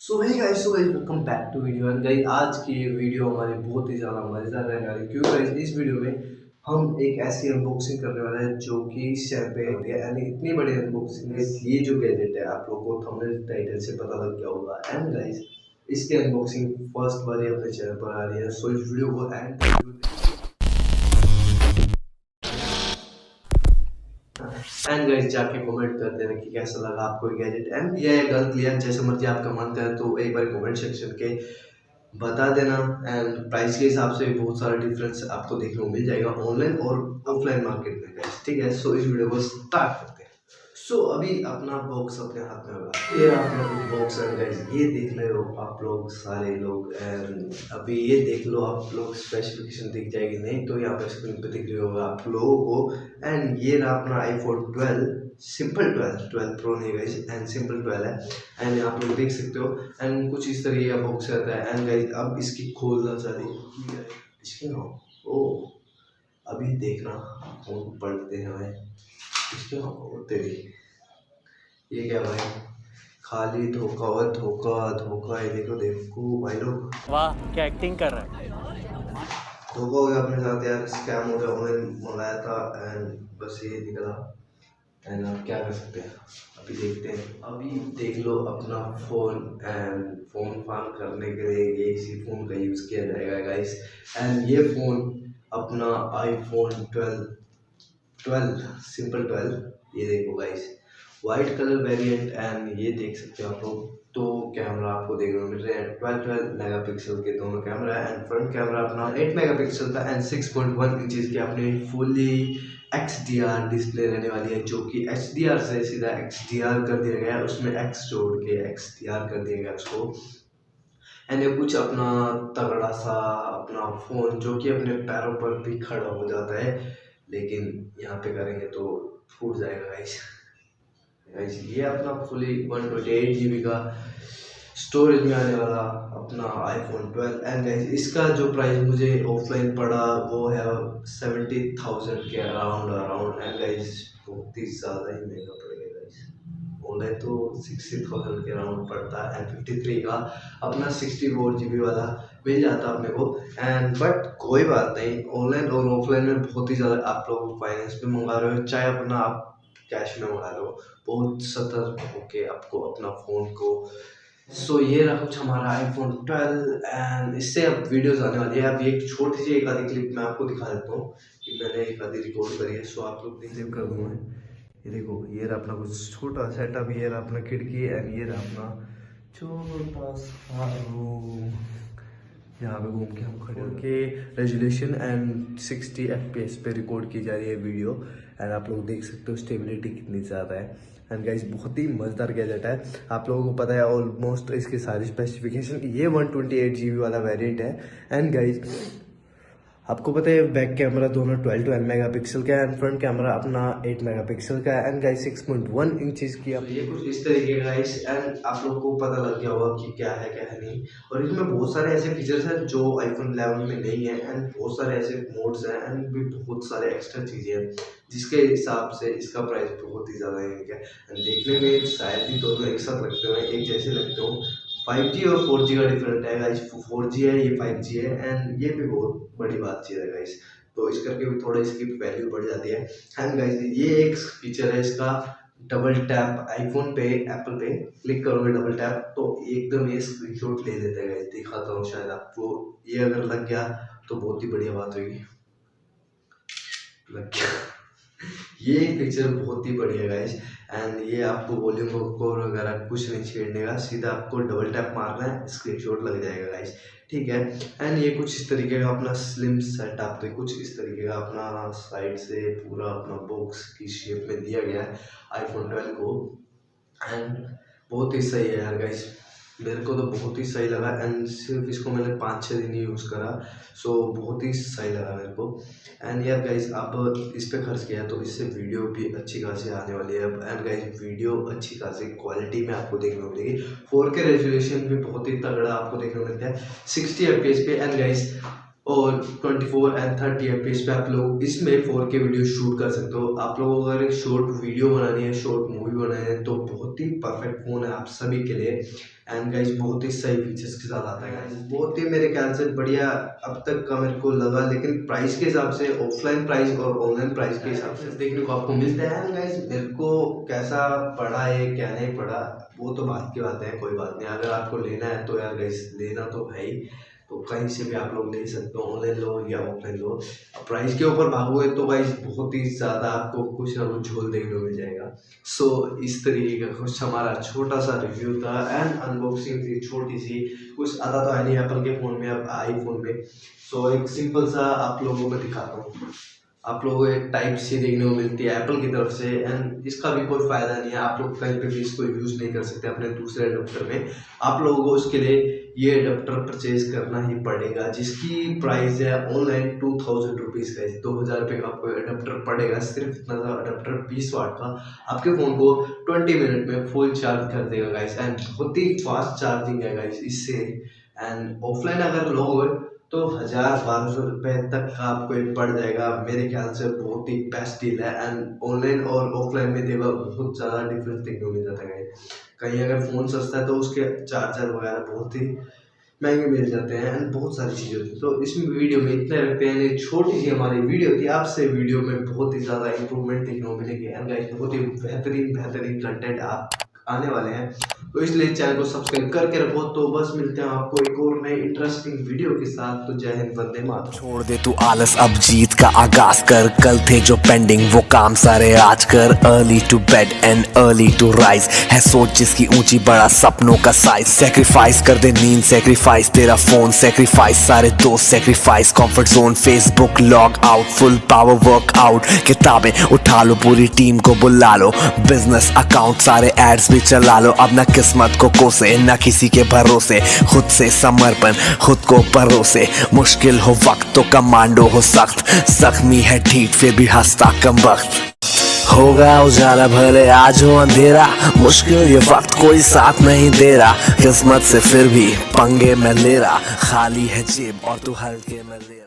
So hey guys welcome back to video. And guys आज की ये वीडियो हमारी बहुत ही ज़्यादा मज़ेदार रहने वाली है, क्यों गाइस इस वीडियो में हम एक ऐसी अनबॉक्सिंग करने वाले हैं जो कि शेयर पे होती है। यानी इतनी बड़ी अनबॉक्सिंग है, ये जो गैजेट है आप लोगों को थंबनेल टाइटल से पता लग गया होगा। एंड गाइस इसकी अनबॉक्सिंग फर्स्ट बार अपने चैनल पर आ रही है, सो इस वीडियो को एंड एंड गाइस जाके कमेंट कर देना कि कैसा लगा आपको ये गैजेट। एंड ये गलत लिया जैसे मर्जी आपका मन करे तो एक बार कमेंट सेक्शन के बता देना। एंड प्राइस के हिसाब से बहुत सारा डिफरेंस आपको देखने को मिल जाएगा ऑनलाइन और ऑफलाइन मार्केट में गाइस, ठीक है। सो इस वीडियो को स्टार्ट करते हैं। सो अभी अपना बॉक्स अपने हाथ में होगा, ये अपना कुछ बॉक्स है गाइस, ये देख ले हो आप लोग सारे लोग। एंड अभी ये देख लो आप लोग, स्पेसिफिकेशन दिख जाएगी नहीं तो यहाँ पे स्क्रीन पे दिख रही होगा आप लोगों को। एंड ये रहा अपना iPhone 12 सिंपल 12 प्रो नहीं गाइस, एंड सिंपल 12 है। एंड आप लोग देख सकते हो। एंड कुछ इस तरीके का बॉक्स रहता है। एंड गाइस अब इसकी खोलना चाहिए इसकी ना, ओ अभी देखना फोन पढ़ते हैं भाई इसके ना तेरी, ये क्या भाई, खाली धोखा और धोखा धोखा। ये देखो देखो भाई लोग, वाह क्या एक्टिंग कर रहा है। धोखा हो गया अपने साथ यार, स्कैम हो गया। ऑनलाइन मंगाया था एंड बस ये निकला। एंड आप क्या कर सकते हैं, अभी देखते हैं। अभी देख लो अपना फ़ोन। एंड फ़ोन फान करने के लिए ये इसी फ़ोन का यूज़ किया जाएगा गाइस। एंड ये फ़ोन अपना iPhone 12 सिंपल 12, ये देखो guys, white colour variant. And ये देख सकते हो आप लोग, तो कैमरा आपको देखने को मिल रहे हैं 12 मेगापिक्सल के दोनों कैमरा है। एंड फ्रंट कैमरा अपना 8 मेगापिक्सल का एंड 6.1 इंचेस की अपनी फुली XDR डिस्प्ले रहने वाली है, जो कि HDR से सीधा XDR कर दिया गया है, उसमें X जोड़ के XDR कर दिया गया उसको। एंड ये कुछ अपना तगड़ा सा अपना फ़ोन जो कि अपने पैरों पर भी खड़ा हो जाता है, लेकिन यहाँ पे करेंगे तो फूट जाएगा गाइस। ये अपना फुली 128 GB का स्टोरेज में आने वाला अपना iPhone 12। एंड गाइस इसका जो प्राइस मुझे ऑफलाइन पड़ा वो है 70,000 के अराउंड। एंड गाइस बहुत ही ज़्यादा ही महंगा पड़ेगा गाइस, ऑनलाइन तो 60,000 के अराउंड पड़ता है। एंड 53 का अपना 64 GB वाला मिल जाता अपने को। एंड बट कोई बात नहीं, ऑनलाइन और ऑफलाइन में बहुत ही ज़्यादा आप लोग फाइनेंस पे मंगा रहे हो चाहे अपना आप कैश में मंगा रहे हो, बहुत सतर्क होके आपको अपना फ़ोन को। सो ये रहा कुछ हमारा iPhone 12। एंड इससे अब वीडियोस आने वाली है। अब एक छोटी सी एक आधी क्लिप मैं आपको दिखा देता हूँ कि मैंने एक आधी रिकॉर्ड करी है, सो आप लोग सेव कर दूँगा। ये देखो ये रहा अपना कुछ छोटा सेटअप, ये रहा अपना खिड़की एंड ये रहा अपना छोटा सा रूम, यहाँ पे घूम के हम खड़े होके रेजोल्यूशन एंड 60 FPS पे रिकॉर्ड की जा रही है वीडियो। एंड आप लोग देख सकते हो स्टेबिलिटी कितनी ज़्यादा है। एंड गाइस बहुत ही मज़ेदार गैजेट है, आप लोगों को पता है ऑलमोस्ट इसकी सारी स्पेसिफिकेशन। ये 128 GB वाला वेरिएंट है। एंड गाइस आपको पता है बैक कैमरा दोनों 12 मेगापिक्सल का है एंड फ्रंट कैमरा अपना 8 मेगापिक्सल का है। एंड गाइस 6.1 इंचेस की अब ये कुछ इस तरीके का गाइस। एंड आप लोगों को पता लग गया होगा कि क्या है नहीं। और इसमें बहुत सारे ऐसे फीचर्स हैं जो iPhone 11 में नहीं है, एंड बहुत सारे ऐसे मोड्स हैं एंड भी बहुत सारे एक्स्ट्रा चीज़ें हैं जिसके हिसाब से इसका प्राइस बहुत ही ज़्यादा है। एंड देखने में शायद ही दोनों एक साथ लगते हुए एक जैसे लगते हो। 5G और 4G का डिफरेंट है गाइस, 4G है ये 5G है। एंड ये भी बहुत बड़ी बातचीत है गाइस, तो इस करके भी थोड़ा इसकी वैल्यू बढ़ जाती है। एंड गाइस ये एक फीचर है इसका, डबल टैप आईफोन पे एप्पल पे क्लिक करोगे डबल टैप तो एकदम ये स्क्रीनशॉट ले लेता है गाइस। दिखाता हूँ शायद आपको, ये अगर लग गया तो बहुत ही बढ़िया बात होगी। लग गया ये फीचर बहुत ही बढ़िया गाइस। एंड ये आपको वॉल्यूम को वगैरह कुछ नहीं छेड़ने का, सीधा आपको डबल टैप मारना है, स्क्रीनशॉट लग जाएगा गाइस, ठीक है। एंड ये कुछ इस तरीके का अपना स्लिम सेटअप पे कुछ इस तरीके का अपना साइड से पूरा अपना बॉक्स की शेप में दिया गया है iPhone 12 को। एंड बहुत ही सही है यार गाइस, मेरे को तो बहुत ही सही लगा। एंड सिर्फ इसको मैंने 5-6 दिन ही यूज़ करा, सो बहुत ही सही लगा मेरे को। एंड यार गाइस अब इस पे खर्च किया तो इससे वीडियो भी अच्छी खासी आने वाली है। एंड गाइस वीडियो अच्छी खासी क्वालिटी में आपको देखने को मिलेगी, 4K रेजोल्यूशन भी बहुत ही तगड़ा आपको देखने को मिलता है 60 FPS पे। एंड गाइस और 24 एंड 30 FPS पे आप लोग इसमें 4K वीडियो शूट कर सकते हो। आप लोगों को अगर एक शॉर्ट वीडियो बनानी है, शॉर्ट मूवी बनानी है तो बहुत ही परफेक्ट फ़ोन है आप सभी के लिए। एंड गाइस बहुत ही सही फीचर्स के साथ आता है गाइस, बहुत ही मेरे ख्याल से बढ़िया अब तक का मेरे को लगा। लेकिन प्राइस के हिसाब से, ऑफलाइन प्राइस और ऑनलाइन प्राइस के हिसाब से देखने को आपको मिलता है। गाइस मेरे को कैसा पड़ा है क्या नहीं पड़ा वो तो बात की बात है, कोई बात नहीं। अगर आपको लेना है तो यार गाइस लेना तो है ही, तो कहीं से भी आप लोग ले सकते हो, ऑनलाइन लो या ऑफलाइन लो। प्राइस के ऊपर भागोगे तो गाइस बहुत ही ज़्यादा आपको कुछ ना कुछ झोल देखने को मिल जाएगा। सो इस तरीके का कुछ हमारा छोटा सा रिव्यू था एंड अनबॉक्सिंग थी छोटी सी, कुछ आता तो है नहीं एप्पल के फ़ोन में, अब आईफोन में। सो एक सिंपल सा आप लोगों को दिखाता हूँ। आप लोगों को एक टाइप सी देखने को मिलती है एप्पल की तरफ से, एंड इसका भी कोई फ़ायदा नहीं है, आप लोग कहीं पे भी इसको यूज़ नहीं कर सकते अपने दूसरे अडोप्टर में। आप लोगों को उसके लिए ये अडोप्टर परचेज करना ही पड़ेगा, जिसकी प्राइस है ऑनलाइन 2000 रुपीज़ का, 2000 रुपये का आपको अडोप्टर पड़ेगा। सिर्फ इतना सा अडोप्टर 20 वाट का आपके फ़ोन को 20 मिनट में फुल चार्ज कर देगा गाइस, एंड बहुत ही फास्ट चार्जिंग है गाइस इससे। एंड ऑफलाइन अगर लोगे तो 1000-1200 रुपये तक का आपको एक पड़ जाएगा, मेरे ख्याल से बहुत ही बेस्ट डील है। एंड ऑनलाइन और ऑफलाइन में देखो बहुत ज़्यादा डिफरेंस देखने को मिल जाता है। कहीं अगर फ़ोन सस्ता है तो उसके चार्जर वगैरह बहुत ही महंगे मिल जाते हैं एंड बहुत सारी चीज़ें होती हैं। तो इसमें वीडियो में इतने रखते हैं, एक छोटी सी हमारी वीडियो थी, आपसे वीडियो में बहुत ही ज़्यादा इंप्रूवमेंट देखने को मिलेगी एंड गाइस बहुत ही बेहतरीन कंटेंट आप आने वाले हैं, तो इसलिए चैनल को सब्सक्राइब करके रखो। तो बस मिलते हैं आपको एक और नए इंटरेस्टिंग वीडियो के साथ। तो जय हिंद, वंदे मातरम। छोड़ दे तू आलस, अब जीत का आगाज कर, कल थे जो पेंडिंग वो काम सारे आज कर। Early to bed and early to rise है सोच जिसकी ऊंची, बड़ा सपनों का साइज। सेक्रीफाइस कर दे नींद, सेक्रीफाइस तेरा फोन, सेक्रीफाइस सारे दोस्त, sacrifice comfort zone, Facebook log out, full power workout, किताबें उठा लो, पूरी टीम को बुला लो, बिजनेस अकाउंट सारे एड्स भी चला लो। अब ना किस्मत को कोसे ना किसी के भरोसे, खुद से समर्पण खुद को परोसे। मुश्किल हो वक्त तो कमांडो हो सख्त, जख्मी है ठीक फिर भी हंसता कम वक्त। होगा उजाला भले आज हो अंधेरा, मुश्किल ये वक्त कोई साथ नहीं दे रहा, किस्मत से फिर भी पंगे में ले रहा। खाली है जेब और तू हल्के में ले रहा।